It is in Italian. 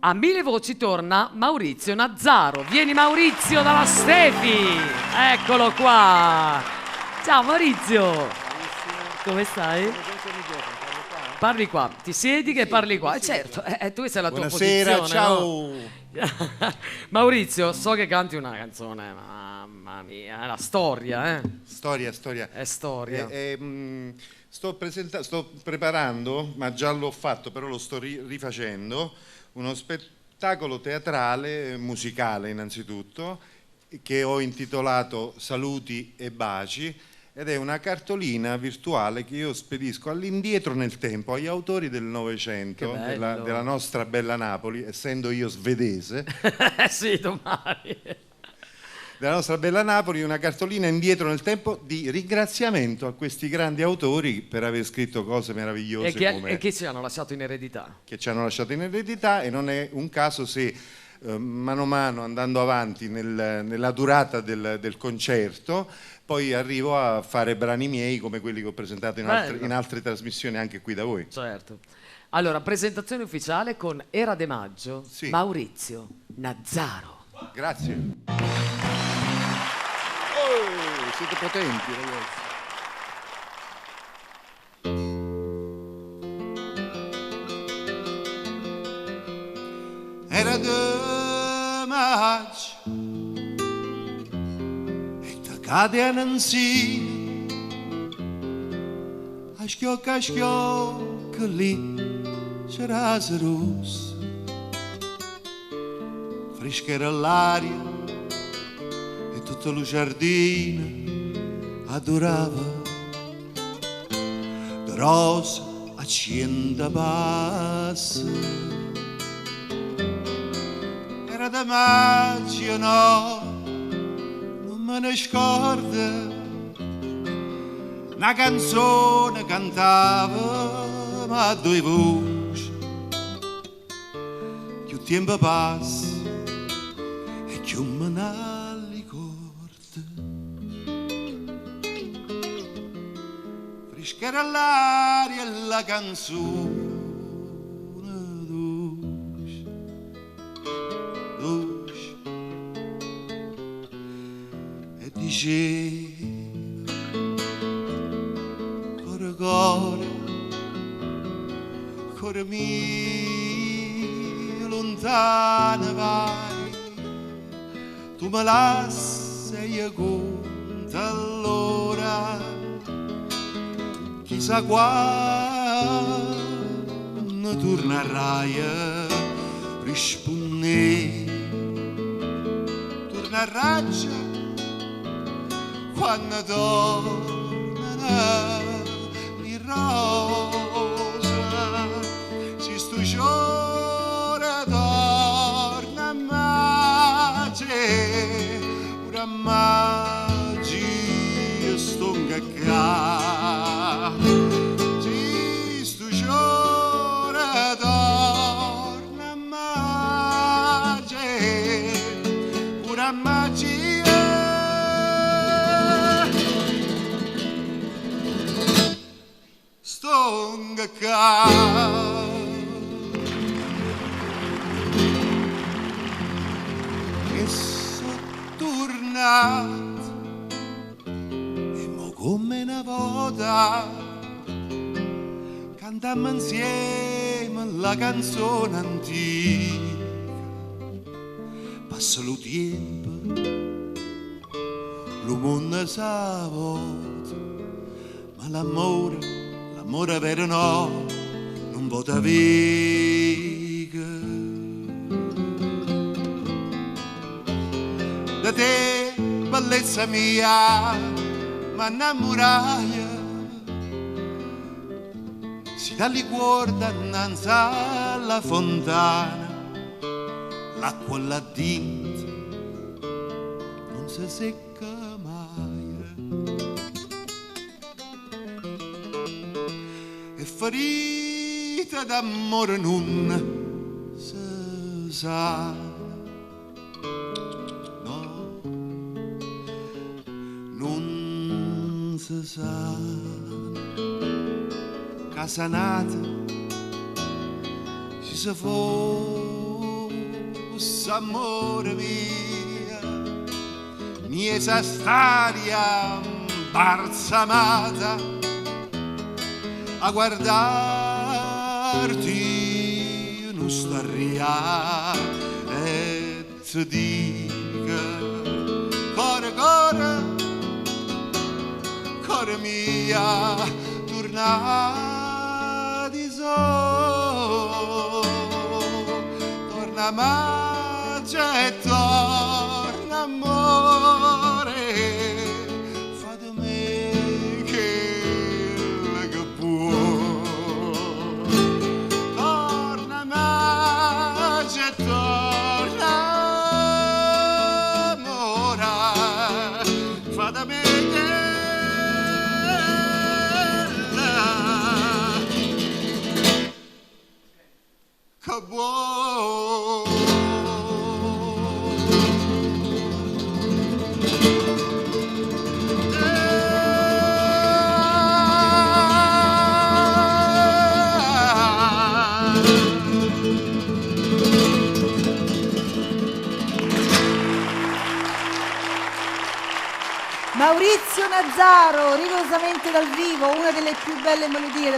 A 1000 voci torna Maurizio Nazzaro. Vieni Maurizio dalla Stefi. Eccolo qua. Ciao Maurizio. Come stai? Parli qua. Ti siedi che parli qua. Certo, tu sei la tua Buonasera, posizione. ciao. No? Maurizio, so che canti una canzone, mamma mia, è la storia, eh? Storia. È storia. Sto preparando, ma già l'ho fatto, però lo sto rifacendo, uno spettacolo teatrale, musicale innanzitutto, che ho intitolato Saluti e baci, ed è una cartolina virtuale che io spedisco all'indietro nel tempo agli autori del Novecento, della nostra bella Napoli, essendo io svedese. Sì, domani. Della nostra bella Napoli, una cartolina indietro nel tempo di ringraziamento a questi grandi autori per aver scritto cose meravigliose E che ci hanno lasciato in eredità. Che ci hanno lasciato in eredità, e non è un caso se mano a mano, andando avanti nella durata del concerto, poi arrivo a fare brani miei come quelli che ho presentato in altre trasmissioni anche qui da voi. Certo. Allora, presentazione ufficiale con Era de Maggio, sì. Maurizio Nazzaro. Grazie. Siete potenti, ragazzi. Era de maggio e te cade a Nancy, a schiocca lì c'era rossa, fresca era l'aria e tutto lo giardino adorava, de rosa accenda bassa. Era da maggio, no, non me ne scorda, una canzone cantava, ma a due voci, più tempo passa e più me ne ricorda. Fresca era l'aria e la canzone dolce, e diceva cuore mio lontano vai, tu me lasci e io conto allora, chissà quando tornerai a rispondere, tornerai quando tornerà le rose, si sto giorno torna a maggio, ora maggio sto cacca. E sono tornato e mo come una volta cantammo insieme la canzone antica. Passa lo tempo, lo mondo sa volta, ma l'amore vero no, non vota vega. Da te, bellezza mia, ma innamorai, si dà li guarda innanzi alla fontana, l'acqua là dentro non si secca mai. E ferita d'amore non si sa, no, non si sa. Casanata si sa forse amore mia, miesa staria balsamata a guardarti non staria e ti dica core core core mia torna di torna magia e torna amore fa di me che può torna magia e torna amore fa da me che buono. Maurizio Nazzaro, rigorosamente dal vivo, una delle più belle melodie della